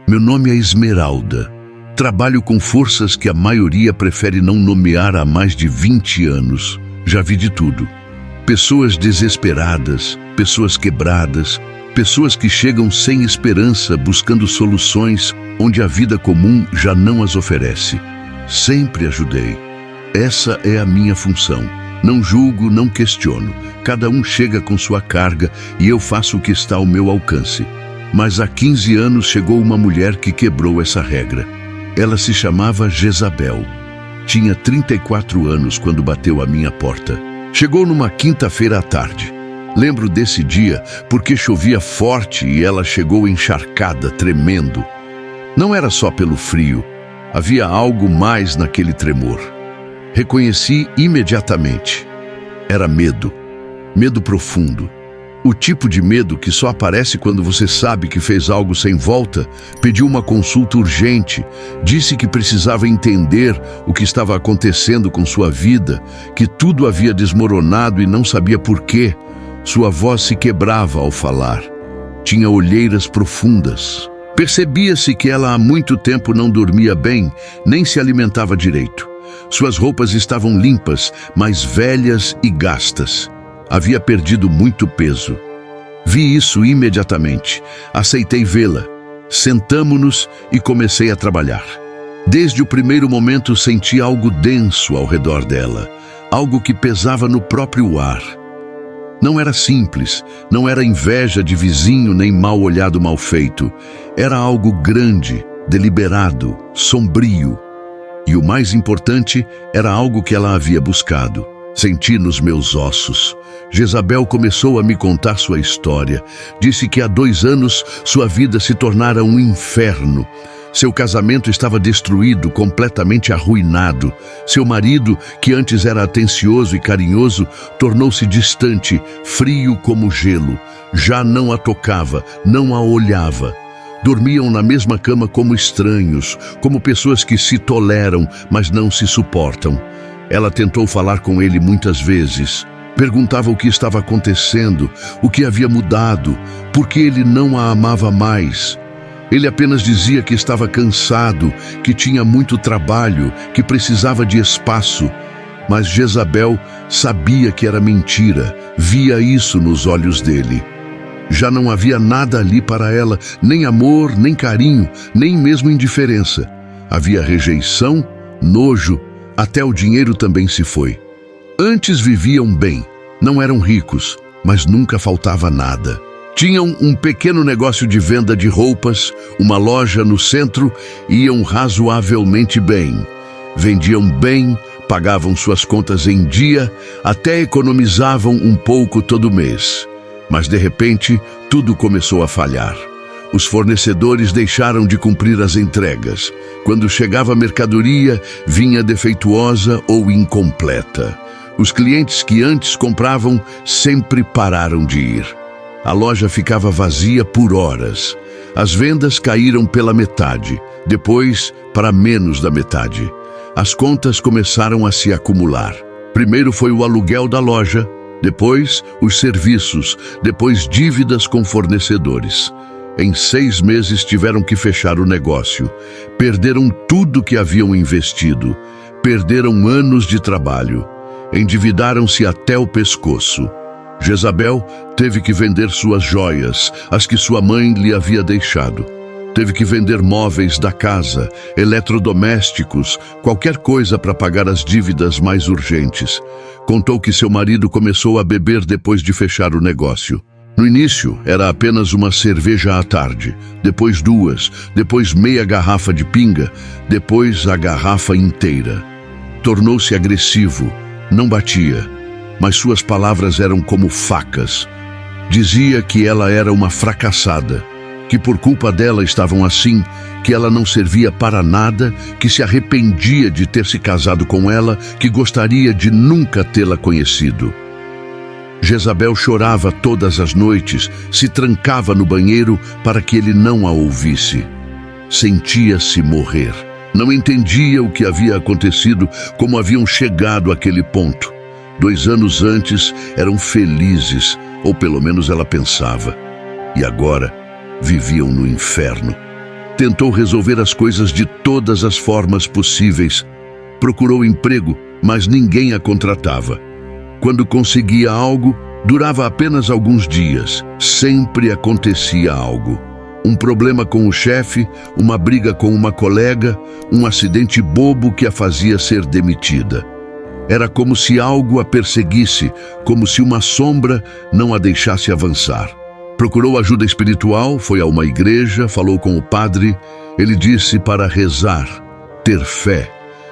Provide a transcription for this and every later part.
Meu nome é Esmeralda. Trabalho com forças que a maioria prefere não nomear há mais de 20 anos. Já vi de tudo. Pessoas desesperadas, pessoas quebradas, pessoas que chegam sem esperança buscando soluções onde a vida comum já não as oferece. Sempre ajudei. Essa é a minha função. Não julgo, não questiono. Cada um chega com sua carga e eu faço o que está ao meu alcance. Mas há 15 anos chegou uma mulher que quebrou essa regra. Ela se chamava Jezabel. Tinha 34 anos quando bateu à minha porta. Chegou numa quinta-feira à tarde. Lembro desse dia porque chovia forte e ela chegou encharcada, tremendo. Não era só pelo frio. Havia algo mais naquele tremor. Reconheci imediatamente. Era medo. Medo profundo. O tipo de medo que só aparece quando você sabe que fez algo sem volta. Pediu uma consulta urgente, disse que precisava entender o que estava acontecendo com sua vida, que tudo havia desmoronado e não sabia por quê. Sua voz se quebrava ao falar. Tinha olheiras profundas. Percebia-se que ela há muito tempo não dormia bem, nem se alimentava direito. Suas roupas estavam limpas, mas velhas e gastas. Havia perdido muito peso. Vi isso imediatamente. Aceitei vê-la. Sentamo-nos e comecei a trabalhar. Desde o primeiro momento senti algo denso ao redor dela, algo que pesava no próprio ar. Não era simples, não era inveja de vizinho nem mal olhado mal feito. Era algo grande, deliberado, sombrio. E o mais importante, era algo que ela havia buscado. Senti nos meus ossos. Jezabel começou a me contar sua história. Disse que há 2 anos sua vida se tornara um inferno. Seu casamento estava destruído, completamente arruinado. Seu marido, que antes era atencioso e carinhoso, tornou-se distante, frio como gelo. Já não a tocava, não a olhava. Dormiam na mesma cama como estranhos, como pessoas que se toleram, mas não se suportam. Ela tentou falar com ele muitas vezes. Perguntava o que estava acontecendo, o que havia mudado, por que ele não a amava mais. Ele apenas dizia que estava cansado, que tinha muito trabalho, que precisava de espaço. Mas Jezabel sabia que era mentira, via isso nos olhos dele. Já não havia nada ali para ela, nem amor, nem carinho, nem mesmo indiferença. Havia rejeição, nojo, até o dinheiro também se foi. Antes viviam bem, não eram ricos, mas nunca faltava nada. Tinham um pequeno negócio de venda de roupas, uma loja no centro e iam razoavelmente bem. Vendiam bem, pagavam suas contas em dia, até economizavam um pouco todo mês. Mas de repente, tudo começou a falhar. Os fornecedores deixaram de cumprir as entregas. Quando chegava a mercadoria, vinha defeituosa ou incompleta. Os clientes que antes compravam sempre pararam de ir. A loja ficava vazia por horas. As vendas caíram pela metade, depois para menos da metade. As contas começaram a se acumular. Primeiro foi o aluguel da loja, depois os serviços, depois dívidas com fornecedores. Em 6 meses tiveram que fechar o negócio. Perderam tudo que haviam investido. Perderam anos de trabalho. Endividaram-se até o pescoço. Jezabel teve que vender suas joias, as que sua mãe lhe havia deixado. Teve que vender móveis da casa, eletrodomésticos, qualquer coisa para pagar as dívidas mais urgentes. Contou que seu marido começou a beber depois de fechar o negócio. No início, era apenas uma cerveja à tarde, depois 2, depois meia garrafa de pinga, depois a garrafa inteira. Tornou-se agressivo, não batia, mas suas palavras eram como facas. Dizia que ela era uma fracassada, que por culpa dela estavam assim, que ela não servia para nada, que se arrependia de ter se casado com ela, que gostaria de nunca tê-la conhecido. Jezabel chorava todas as noites, se trancava no banheiro para que ele não a ouvisse. Sentia-se morrer. Não entendia o que havia acontecido, como haviam chegado àquele ponto. 2 anos antes eram felizes, ou pelo menos ela pensava. E agora viviam no inferno. Tentou resolver as coisas de todas as formas possíveis. Procurou emprego, mas ninguém a contratava. Quando conseguia algo, durava apenas alguns dias. Sempre acontecia algo. Um problema com o chefe, uma briga com uma colega, um acidente bobo que a fazia ser demitida. Era como se algo a perseguisse, como se uma sombra não a deixasse avançar. Procurou ajuda espiritual, foi a uma igreja, falou com o padre. Ele disse para rezar, ter fé.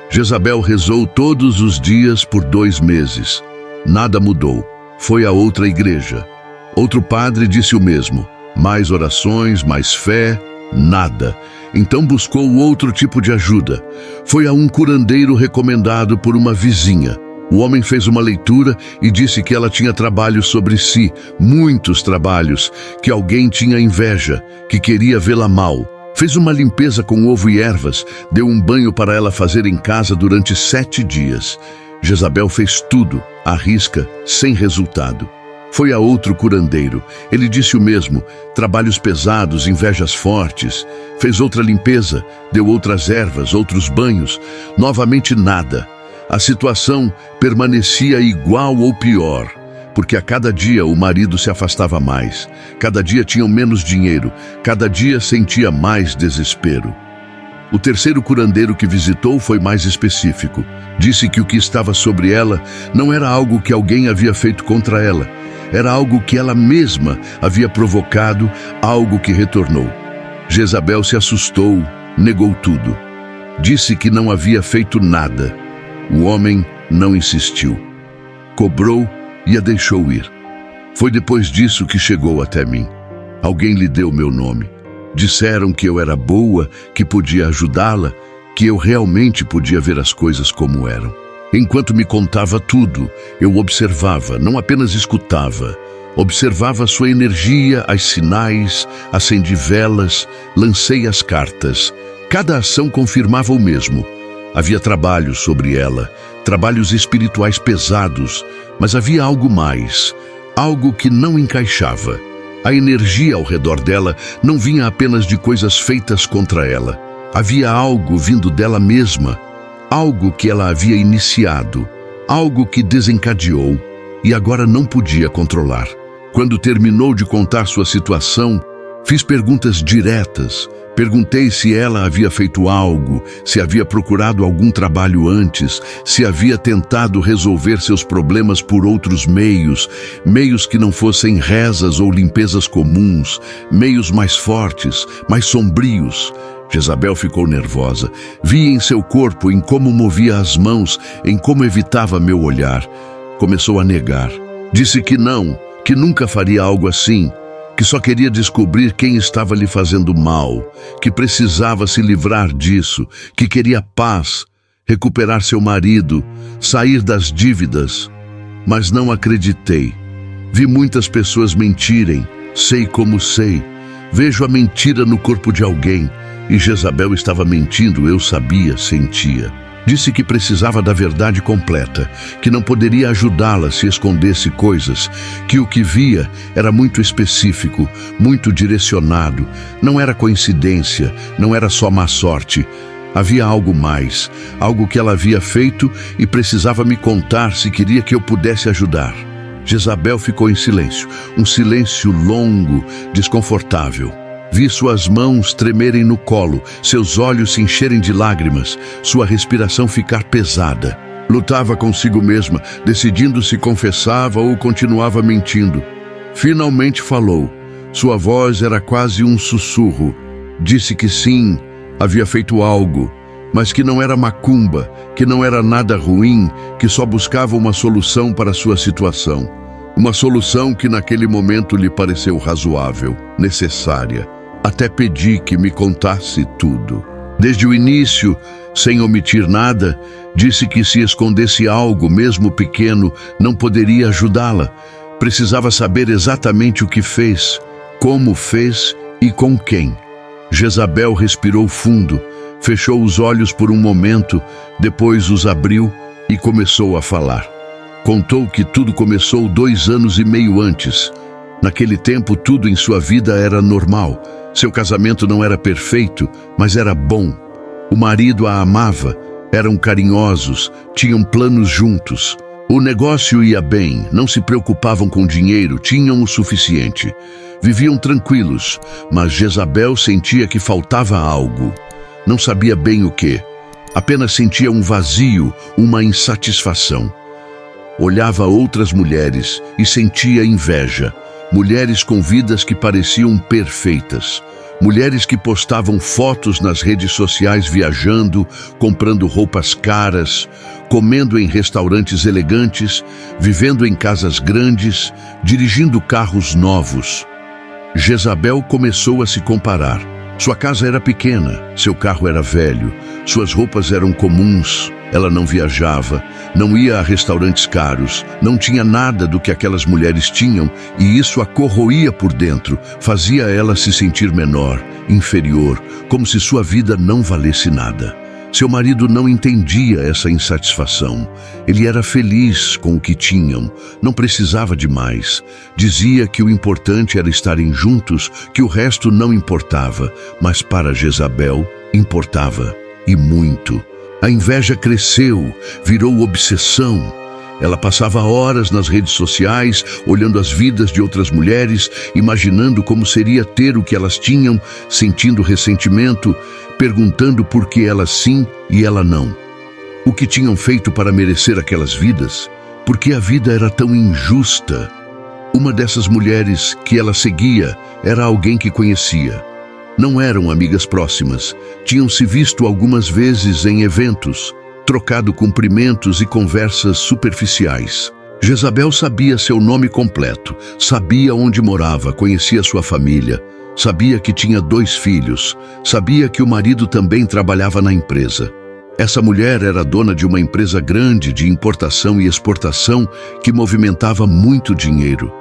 Jezabel rezou todos os dias por 2 meses. Nada mudou. Foi a outra igreja. Outro padre disse o mesmo. Mais orações, mais fé, nada. Então buscou outro tipo de ajuda. Foi a um curandeiro recomendado por uma vizinha. O homem fez uma leitura e disse que ela tinha trabalhos sobre si, muitos trabalhos, que alguém tinha inveja, que queria vê-la mal. Fez uma limpeza com ovo e ervas, deu um banho para ela fazer em casa durante 7 dias. Jezabel fez tudo, à risca, sem resultado. Foi a outro curandeiro. Ele disse o mesmo, trabalhos pesados, invejas fortes. Fez outra limpeza, deu outras ervas, outros banhos. Novamente nada. A situação permanecia igual ou pior, porque a cada dia o marido se afastava mais. Cada dia tinham menos dinheiro, cada dia sentia mais desespero. O terceiro curandeiro que visitou foi mais específico. Disse que o que estava sobre ela não era algo que alguém havia feito contra ela. Era algo que ela mesma havia provocado, algo que retornou. Jezabel se assustou, negou tudo. Disse que não havia feito nada. O homem não insistiu. Cobrou e a deixou ir. Foi depois disso que chegou até mim. Alguém lhe deu meu nome. Disseram que eu era boa, que podia ajudá-la, que eu realmente podia ver as coisas como eram. Enquanto me contava tudo, eu observava, não apenas escutava. Observava sua energia, as sinais, acendi velas, lancei as cartas. Cada ação confirmava o mesmo. Havia trabalhos sobre ela, trabalhos espirituais pesados, mas havia algo mais, algo que não encaixava. A energia ao redor dela não vinha apenas de coisas feitas contra ela. Havia algo vindo dela mesma, algo que ela havia iniciado, algo que desencadeou e agora não podia controlar. Quando terminou de contar sua situação, fiz perguntas diretas. Perguntei se ela havia feito algo, se havia procurado algum trabalho antes, se havia tentado resolver seus problemas por outros meios, meios que não fossem rezas ou limpezas comuns, meios mais fortes, mais sombrios. Jezabel ficou nervosa. Vi em seu corpo, em como movia as mãos, em como evitava meu olhar. Começou a negar. Disse que não, que nunca faria algo assim, que só queria descobrir quem estava lhe fazendo mal, que precisava se livrar disso, que queria paz, recuperar seu marido, sair das dívidas. Mas não acreditei. Vi muitas pessoas mentirem, sei como sei. Vejo a mentira no corpo de alguém, e Jezabel estava mentindo, eu sabia, sentia. Disse que precisava da verdade completa, que não poderia ajudá-la se escondesse coisas, que o que via era muito específico, muito direcionado, não era coincidência, não era só má sorte. Havia algo mais, algo que ela havia feito e precisava me contar se queria que eu pudesse ajudar. Jezabel ficou em silêncio, um silêncio longo, desconfortável. Vi suas mãos tremerem no colo, seus olhos se encherem de lágrimas, sua respiração ficar pesada. Lutava consigo mesma, decidindo se confessava ou continuava mentindo. Finalmente falou. Sua voz era quase um sussurro. Disse que sim, havia feito algo, mas que não era macumba, que não era nada ruim, que só buscava uma solução para sua situação. Uma solução que naquele momento lhe pareceu razoável, necessária. Até pedi que me contasse tudo. Desde o início, sem omitir nada, disse que se escondesse algo, mesmo pequeno, não poderia ajudá-la. Precisava saber exatamente o que fez, como fez e com quem. Jezabel respirou fundo, fechou os olhos por um momento, depois os abriu e começou a falar. Contou que tudo começou 2 anos e meio antes. Naquele tempo, tudo em sua vida era normal. Seu casamento não era perfeito, mas era bom. O marido a amava, eram carinhosos, tinham planos juntos. O negócio ia bem, não se preocupavam com dinheiro, tinham o suficiente. Viviam tranquilos, mas Jezabel sentia que faltava algo. Não sabia bem o que. Apenas sentia um vazio, uma insatisfação. Olhava outras mulheres e sentia inveja. Mulheres com vidas que pareciam perfeitas. Mulheres que postavam fotos nas redes sociais viajando, comprando roupas caras, comendo em restaurantes elegantes, vivendo em casas grandes, dirigindo carros novos. Jezabel começou a se comparar. Sua casa era pequena, seu carro era velho, suas roupas eram comuns, ela não viajava, não ia a restaurantes caros, não tinha nada do que aquelas mulheres tinham e isso a corroía por dentro, fazia ela se sentir menor, inferior, como se sua vida não valesse nada. Seu marido não entendia essa insatisfação. Ele era feliz com o que tinham, não precisava de mais. Dizia que o importante era estarem juntos, que o resto não importava, mas para Jezabel importava, e muito. A inveja cresceu, virou obsessão. Ela passava horas nas redes sociais, olhando as vidas de outras mulheres, imaginando como seria ter o que elas tinham, sentindo ressentimento, perguntando por que elas sim e ela não. O que tinham feito para merecer aquelas vidas? Por que a vida era tão injusta? Uma dessas mulheres que ela seguia era alguém que conhecia. Não eram amigas próximas, tinham se visto algumas vezes em eventos, trocado cumprimentos e conversas superficiais. Jezabel sabia seu nome completo, sabia onde morava, conhecia sua família, sabia que tinha 2 filhos, sabia que o marido também trabalhava na empresa. Essa mulher era dona de uma empresa grande de importação e exportação que movimentava muito dinheiro.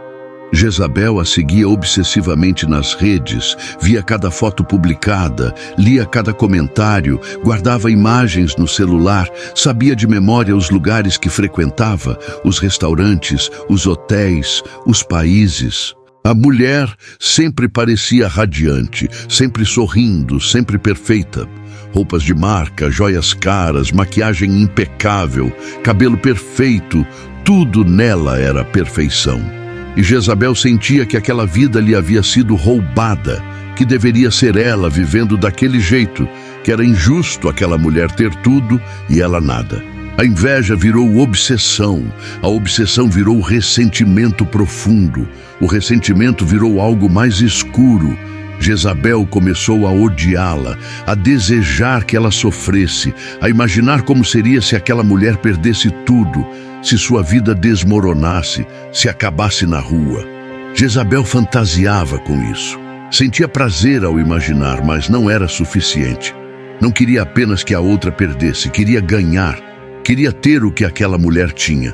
Jezabel a seguia obsessivamente nas redes, via cada foto publicada, lia cada comentário, guardava imagens no celular, sabia de memória os lugares que frequentava, os restaurantes, os hotéis, os países. A mulher sempre parecia radiante, sempre sorrindo, sempre perfeita. Roupas de marca, joias caras, maquiagem impecável, cabelo perfeito, tudo nela era perfeição. E Jezabel sentia que aquela vida lhe havia sido roubada, que deveria ser ela vivendo daquele jeito, que era injusto aquela mulher ter tudo e ela nada. A inveja virou obsessão, a obsessão virou ressentimento profundo, o ressentimento virou algo mais escuro. Jezabel começou a odiá-la, a desejar que ela sofresse, a imaginar como seria se aquela mulher perdesse tudo, se sua vida desmoronasse, se acabasse na rua. Jezabel fantasiava com isso. Sentia prazer ao imaginar, mas não era suficiente. Não queria apenas que a outra perdesse, queria ganhar, queria ter o que aquela mulher tinha.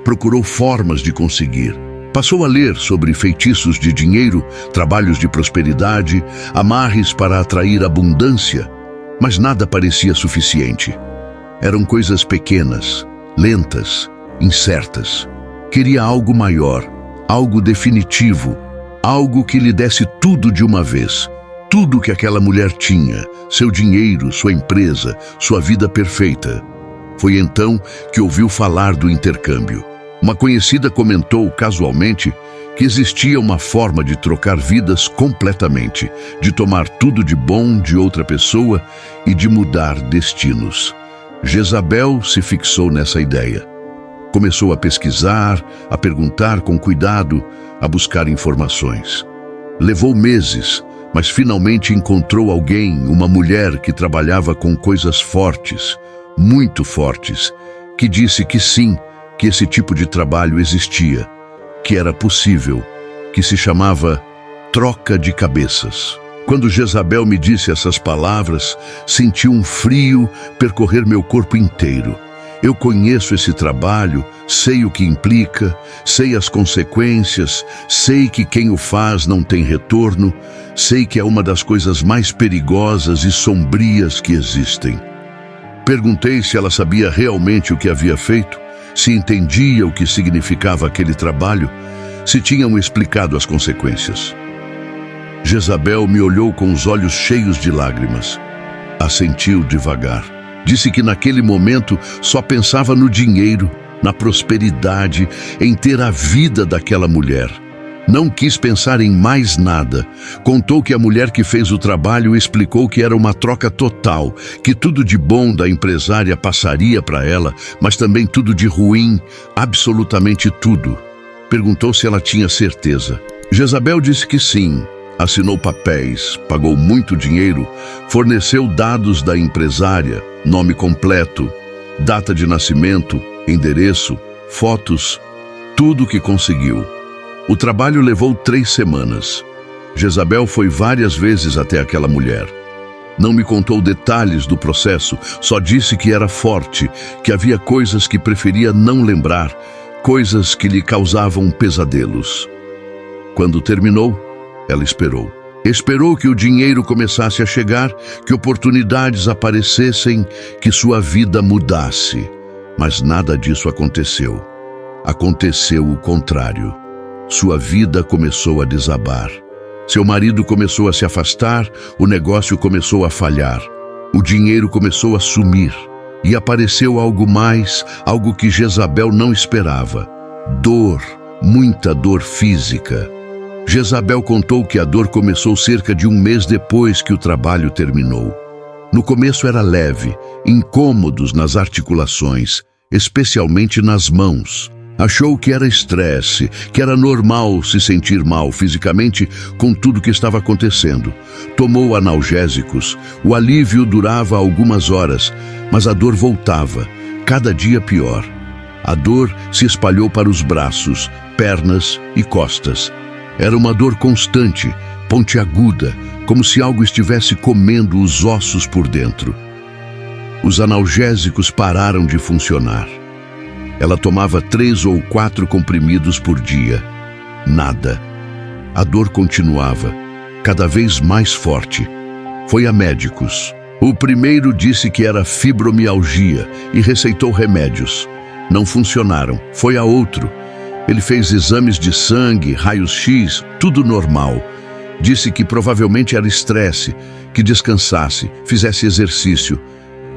Procurou formas de conseguir. Passou a ler sobre feitiços de dinheiro, trabalhos de prosperidade, amarres para atrair abundância, mas nada parecia suficiente. Eram coisas pequenas, lentas, incertas. Queria algo maior, algo definitivo, algo que lhe desse tudo de uma vez. Tudo que aquela mulher tinha, seu dinheiro, sua empresa, sua vida perfeita. Foi então que ouviu falar do intercâmbio. Uma conhecida comentou casualmente que existia uma forma de trocar vidas completamente, de tomar tudo de bom de outra pessoa e de mudar destinos. Jezabel se fixou nessa ideia. Começou a pesquisar, a perguntar com cuidado, a buscar informações. Levou meses, mas finalmente encontrou alguém, uma mulher que trabalhava com coisas fortes, muito fortes, que disse que sim, que esse tipo de trabalho existia, que era possível, que se chamava troca de cabeças. Quando Jezabel me disse essas palavras, senti um frio percorrer meu corpo inteiro. Eu conheço esse trabalho, sei o que implica, sei as consequências, sei que quem o faz não tem retorno, sei que é uma das coisas mais perigosas e sombrias que existem. Perguntei se ela sabia realmente o que havia feito, se entendia o que significava aquele trabalho. se tinham explicado as consequências. Jezabel me olhou com os olhos cheios de lágrimas. Assentiu devagar. Disse que naquele momento só pensava no dinheiro, na prosperidade, em ter a vida daquela mulher. Não quis pensar em mais nada. Contou que a mulher que fez o trabalho explicou que era uma troca total, que tudo de bom da empresária passaria para ela, mas também tudo de ruim, absolutamente tudo. Perguntou se ela tinha certeza. Jezabel disse que sim. Assinou papéis, pagou muito dinheiro, forneceu dados da empresária, nome completo, data de nascimento, endereço, fotos, tudo o que conseguiu. O trabalho levou 3 semanas. Jezabel foi várias vezes até aquela mulher. Não me contou detalhes do processo, só disse que era forte, que havia coisas que preferia não lembrar, coisas que lhe causavam pesadelos. Quando terminou, ela esperou. Esperou que o dinheiro começasse a chegar, que oportunidades aparecessem, que sua vida mudasse. Mas nada disso aconteceu. Aconteceu o contrário. Sua vida começou a desabar. Seu marido começou a se afastar, o negócio começou a falhar. O dinheiro começou a sumir. E apareceu algo mais, algo que Jezabel não esperava. Dor, muita dor física. Jezabel contou que a dor começou cerca de 1 mês depois que o trabalho terminou. No começo era leve, incômodos nas articulações, especialmente nas mãos. Achou que era estresse, que era normal se sentir mal fisicamente com tudo que estava acontecendo. Tomou analgésicos, o alívio durava algumas horas, mas a dor voltava, cada dia pior. A dor se espalhou para os braços, pernas e costas. Era uma dor constante, pontiaguda, como se algo estivesse comendo os ossos por dentro. Os analgésicos pararam de funcionar. Ela tomava 3 ou 4 comprimidos por dia. Nada. A dor continuava, cada vez mais forte. Foi a médicos. O primeiro disse que era fibromialgia e receitou remédios. Não funcionaram. Foi a outro. Ele fez exames de sangue, raios-x, tudo normal. Disse que provavelmente era estresse, que descansasse, fizesse exercício.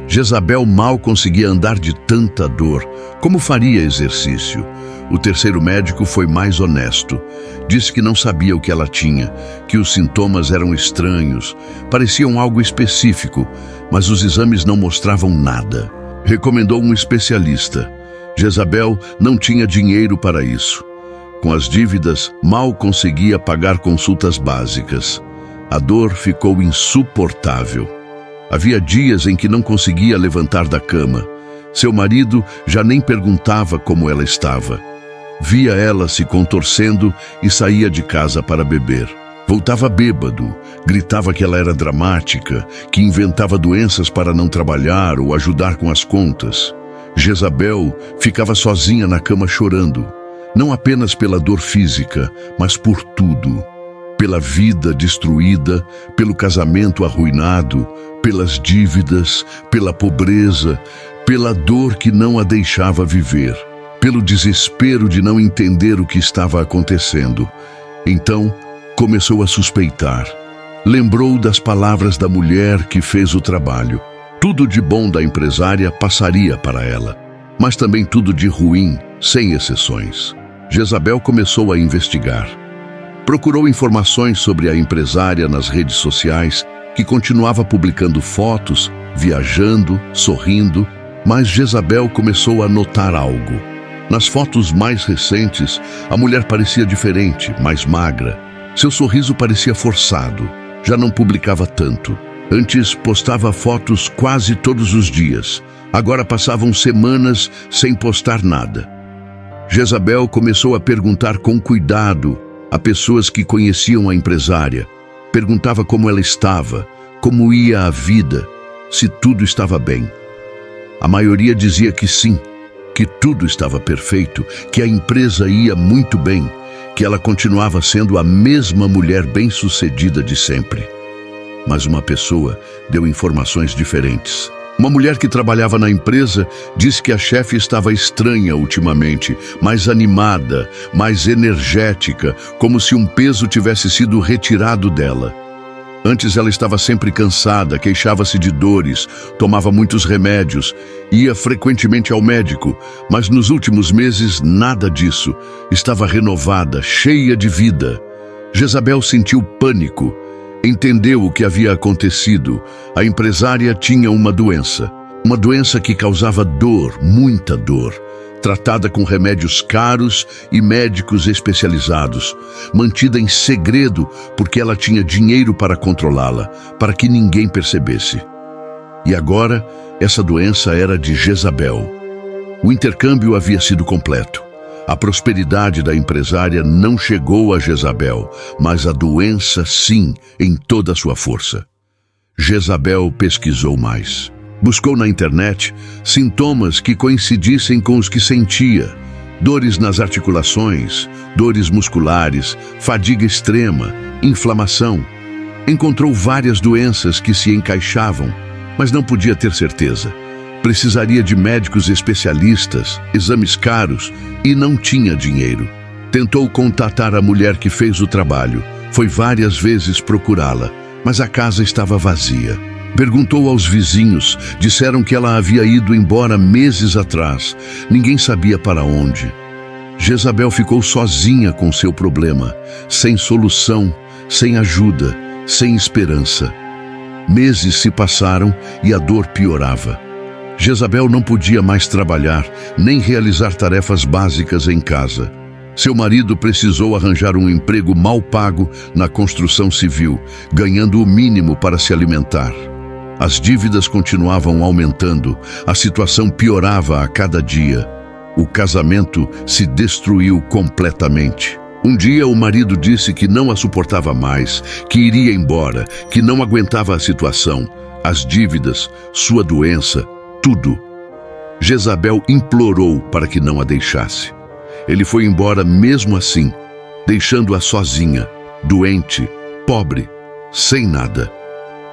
Jezabel mal conseguia andar de tanta dor. Como faria exercício? O terceiro médico foi mais honesto. Disse que não sabia o que ela tinha, que os sintomas eram estranhos, pareciam algo específico, mas os exames não mostravam nada. Recomendou um especialista. Jezabel não tinha dinheiro para isso. Com as dívidas, mal conseguia pagar consultas básicas. A dor ficou insuportável. Havia dias em que não conseguia levantar da cama. Seu marido já nem perguntava como ela estava. Via ela se contorcendo e saía de casa para beber. Voltava bêbado, gritava que ela era dramática, que inventava doenças para não trabalhar ou ajudar com as contas. Jezabel ficava sozinha na cama chorando, não apenas pela dor física, mas por tudo. Pela vida destruída, pelo casamento arruinado, pelas dívidas, pela pobreza, pela dor que não a deixava viver, pelo desespero de não entender o que estava acontecendo. Então, começou a suspeitar. Lembrou das palavras da mulher que fez o trabalho. Tudo de bom da empresária passaria para ela, mas também tudo de ruim, sem exceções. Jezabel começou a investigar. Procurou informações sobre a empresária nas redes sociais, que continuava publicando fotos, viajando, sorrindo, mas Jezabel começou a notar algo. Nas fotos mais recentes, a mulher parecia diferente, mais magra. Seu sorriso parecia forçado, já não publicava tanto. Antes postava fotos quase todos os dias. Agora passavam semanas sem postar nada. Jezabel começou a perguntar com cuidado a pessoas que conheciam a empresária. Perguntava como ela estava, como ia a vida, se tudo estava bem. A maioria dizia que sim, que tudo estava perfeito, que a empresa ia muito bem, que ela continuava sendo a mesma mulher bem-sucedida de sempre. Mas uma pessoa deu informações diferentes. Uma mulher que trabalhava na empresa disse que a chefe estava estranha ultimamente, mais animada, mais energética, como se um peso tivesse sido retirado dela. Antes ela estava sempre cansada, queixava-se de dores, tomava muitos remédios, ia frequentemente ao médico, mas nos últimos meses nada disso. Estava renovada, cheia de vida. Jezabel sentiu pânico. Entendeu o que havia acontecido. A empresária tinha uma doença que causava dor, muita dor, tratada com remédios caros e médicos especializados, mantida em segredo porque ela tinha dinheiro para controlá-la, para que ninguém percebesse. E agora, essa doença era de Jezabel. O intercâmbio havia sido completo. A prosperidade da empresária não chegou a Jezabel, mas a doença sim, em toda a sua força. Jezabel pesquisou mais. Buscou na internet sintomas que coincidissem com os que sentia. Dores nas articulações, dores musculares, fadiga extrema, inflamação. Encontrou várias doenças que se encaixavam, mas não podia ter certeza. Precisaria de médicos especialistas, exames caros e não tinha dinheiro. Tentou contatar a mulher que fez o trabalho. Foi várias vezes procurá-la, mas a casa estava vazia. Perguntou aos vizinhos, disseram que ela havia ido embora meses atrás. Ninguém sabia para onde. Jezabel ficou sozinha com seu problema, sem solução, sem ajuda, sem esperança. Meses se passaram e a dor piorava. Jezabel não podia mais trabalhar, nem realizar tarefas básicas em casa. Seu marido precisou arranjar um emprego mal pago na construção civil, ganhando o mínimo para se alimentar. As dívidas continuavam aumentando, a situação piorava a cada dia. O casamento se destruiu completamente. Um dia o marido disse que não a suportava mais, que iria embora, que não aguentava a situação, as dívidas, sua doença, tudo. Jezabel implorou para que não a deixasse. Ele foi embora mesmo assim, deixando-a sozinha, doente, pobre, sem nada.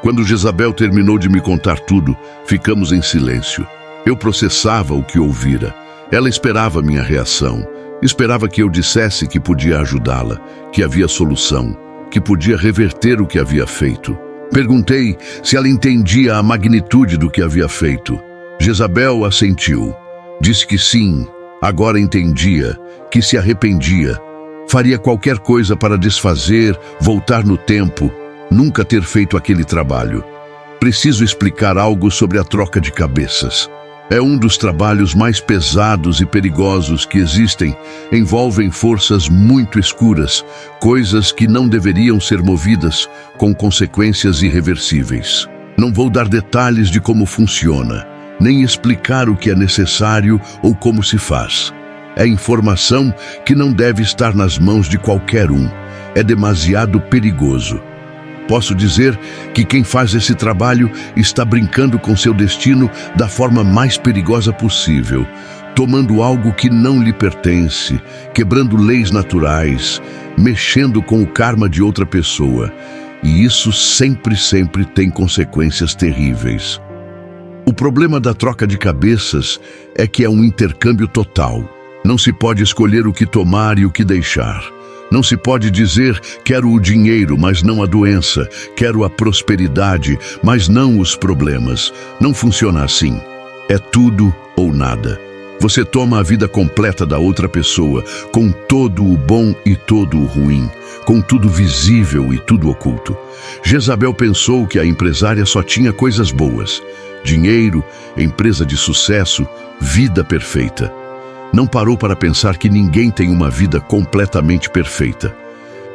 Quando Jezabel terminou de me contar tudo, ficamos em silêncio. Eu processava o que ouvira. Ela esperava minha reação. Esperava que eu dissesse que podia ajudá-la, que havia solução, que podia reverter o que havia feito. Perguntei se ela entendia a magnitude do que havia feito. Jezabel assentiu. Disse que sim, agora entendia, que se arrependia. Faria qualquer coisa para desfazer, voltar no tempo, nunca ter feito aquele trabalho. Preciso explicar algo sobre a troca de cabeças. É um dos trabalhos mais pesados e perigosos que existem. Envolvem forças muito escuras, coisas que não deveriam ser movidas, com consequências irreversíveis. Não vou dar detalhes de como funciona, nem explicar o que é necessário ou como se faz. É informação que não deve estar nas mãos de qualquer um. É demasiado perigoso. Posso dizer que quem faz esse trabalho está brincando com seu destino da forma mais perigosa possível, tomando algo que não lhe pertence, quebrando leis naturais, mexendo com o karma de outra pessoa. E isso sempre tem consequências terríveis. O problema da troca de cabeças é que é um intercâmbio total. Não se pode escolher o que tomar e o que deixar. Não se pode dizer, quero o dinheiro, mas não a doença. Quero a prosperidade, mas não os problemas. Não funciona assim. É tudo ou nada. Você toma a vida completa da outra pessoa, com todo o bom e todo o ruim, com tudo visível e tudo oculto. Jezabel pensou que a empresária só tinha coisas boas. Dinheiro, empresa de sucesso, vida perfeita. Não parou para pensar que ninguém tem uma vida completamente perfeita.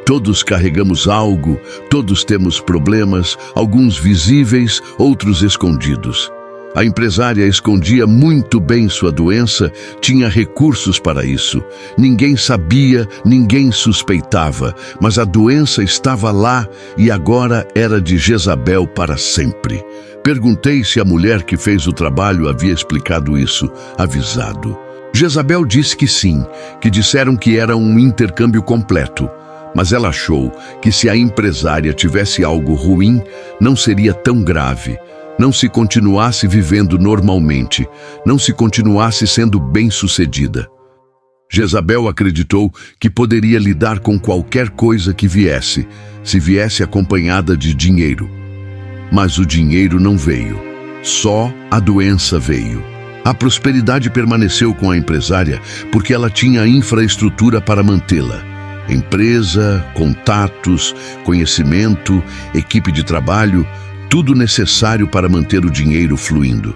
Todos carregamos algo, todos temos problemas, alguns visíveis, outros escondidos. A empresária escondia muito bem sua doença, tinha recursos para isso. Ninguém sabia, ninguém suspeitava, mas a doença estava lá e agora era de Jezabel para sempre. Perguntei se a mulher que fez o trabalho havia explicado isso, avisado. Jezabel disse que sim, que disseram que era um intercâmbio completo, mas ela achou que se a empresária tivesse algo ruim, não seria tão grave. não se continuasse vivendo normalmente, não se continuasse sendo bem-sucedida. Jezabel acreditou que poderia lidar com qualquer coisa que viesse, se viesse acompanhada de dinheiro. Mas o dinheiro não veio, só a doença veio. A prosperidade permaneceu com a empresária porque ela tinha a infraestrutura para mantê-la. Empresa, contatos, conhecimento, equipe de trabalho, tudo necessário para manter o dinheiro fluindo.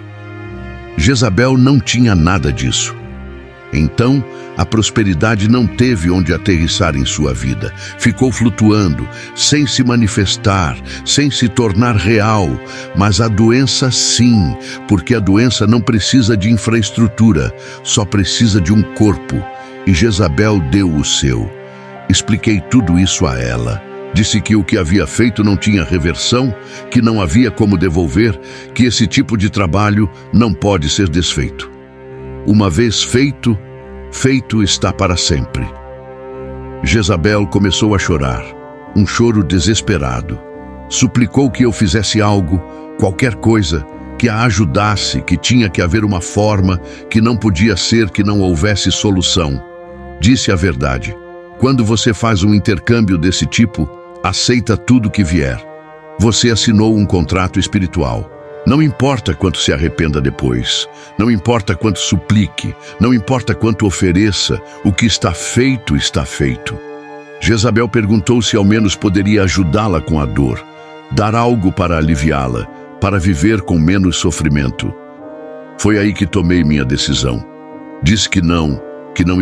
Jezabel não tinha nada disso. Então, a prosperidade não teve onde aterrissar em sua vida. Ficou flutuando, sem se manifestar, sem se tornar real. Mas a doença sim, porque a doença não precisa de infraestrutura, só precisa de um corpo. E Jezabel deu o seu. Expliquei tudo isso a ela. Disse que o que havia feito não tinha reversão, que não havia como devolver, que esse tipo de trabalho não pode ser desfeito. Uma vez feito, feito está para sempre. Jezabel começou a chorar, um choro desesperado. Suplicou que eu fizesse algo, qualquer coisa, que a ajudasse, que tinha que haver uma forma, que não podia ser que não houvesse solução. Disse a verdade. Quando você faz um intercâmbio desse tipo, aceita tudo que vier. Você assinou um contrato espiritual. Não importa quanto se arrependa depois, não importa quanto suplique, não importa quanto ofereça, o que está feito, está feito. Jezabel perguntou se ao menos poderia ajudá-la com a dor, dar algo para aliviá-la, para viver com menos sofrimento. Foi aí que tomei minha decisão. Disse que não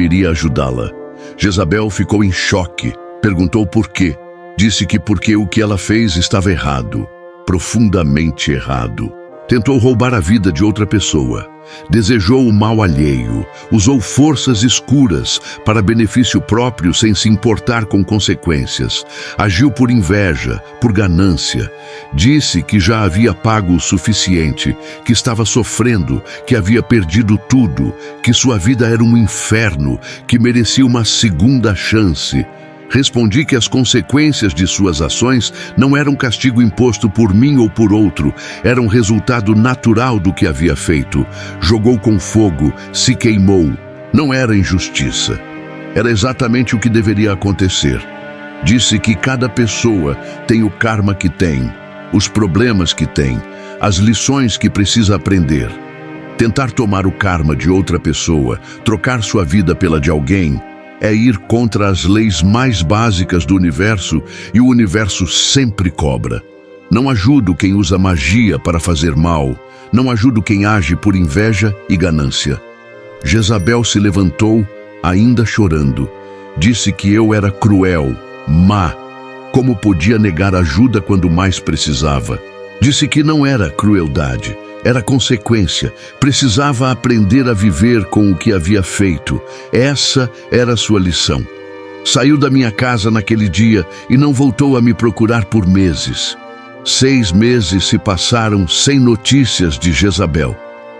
iria ajudá-la. Jezabel ficou em choque, perguntou por quê. Disse que porque o que ela fez estava errado. Profundamente errado. Tentou roubar a vida de outra pessoa. Desejou o mal alheio. Usou forças escuras para benefício próprio sem se importar com consequências. Agiu por inveja, por ganância. Disse que já havia pago o suficiente, que estava sofrendo, que havia perdido tudo, que sua vida era um inferno, que merecia uma segunda chance. Respondi que as consequências de suas ações não eram castigo imposto por mim ou por outro, eram resultado natural do que havia feito. Jogou com fogo, se queimou. Não era injustiça. Era exatamente o que deveria acontecer. Disse que cada pessoa tem o karma que tem, os problemas que tem, as lições que precisa aprender. Tentar tomar o karma de outra pessoa, trocar sua vida pela de alguém, é ir contra as leis mais básicas do universo e o universo sempre cobra. Não ajudo quem usa magia para fazer mal, não ajudo quem age por inveja e ganância. Jezabel se levantou, ainda chorando. Disse que eu era cruel, má. Como podia negar ajuda quando mais precisava? Disse que não era crueldade. Era consequência, precisava aprender a viver com o que havia feito. Essa era a sua lição. Saiu da minha casa naquele dia e não voltou a me procurar por meses. 6 meses se passaram sem notícias de Jezabel.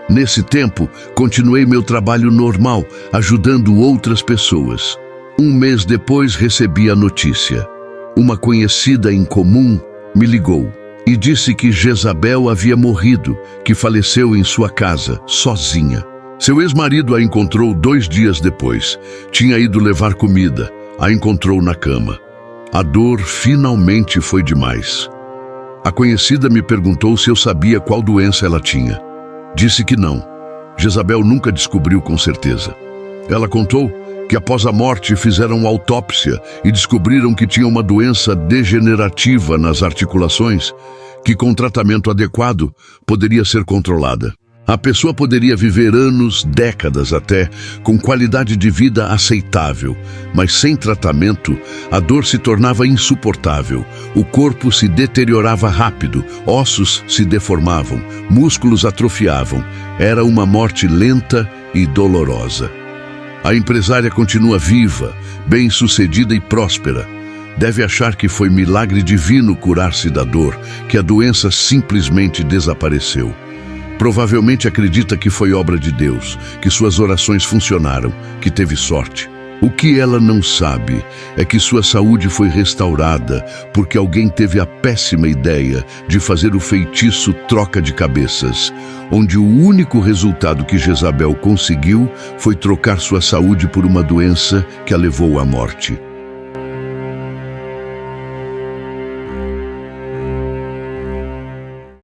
Nesse tempo, continuei meu trabalho normal, ajudando outras pessoas. 1 mês depois recebi a notícia. Uma conhecida em comum me ligou e disse que Jezabel havia morrido, que faleceu em sua casa, sozinha. Seu ex-marido a encontrou 2 dias depois. Tinha ido levar comida. A encontrou na cama. A dor finalmente foi demais. A conhecida me perguntou se eu sabia qual doença ela tinha. Disse que não. Jezabel nunca descobriu com certeza. Ela contou que após a morte fizeram autópsia e descobriram que tinha uma doença degenerativa nas articulações, que com tratamento adequado poderia ser controlada. A pessoa poderia viver anos, décadas até, com qualidade de vida aceitável, mas sem tratamento, a dor se tornava insuportável, o corpo se deteriorava rápido, ossos se deformavam, músculos atrofiavam. Era uma morte lenta e dolorosa. A empresária continua viva, bem-sucedida e próspera. Deve achar que foi milagre divino curar-se da dor, que a doença simplesmente desapareceu. Provavelmente acredita que foi obra de Deus, que suas orações funcionaram, que teve sorte. O que ela não sabe é que sua saúde foi restaurada porque alguém teve a péssima ideia de fazer o feitiço troca de cabeças, onde o único resultado que Jezabel conseguiu foi trocar sua saúde por uma doença que a levou à morte.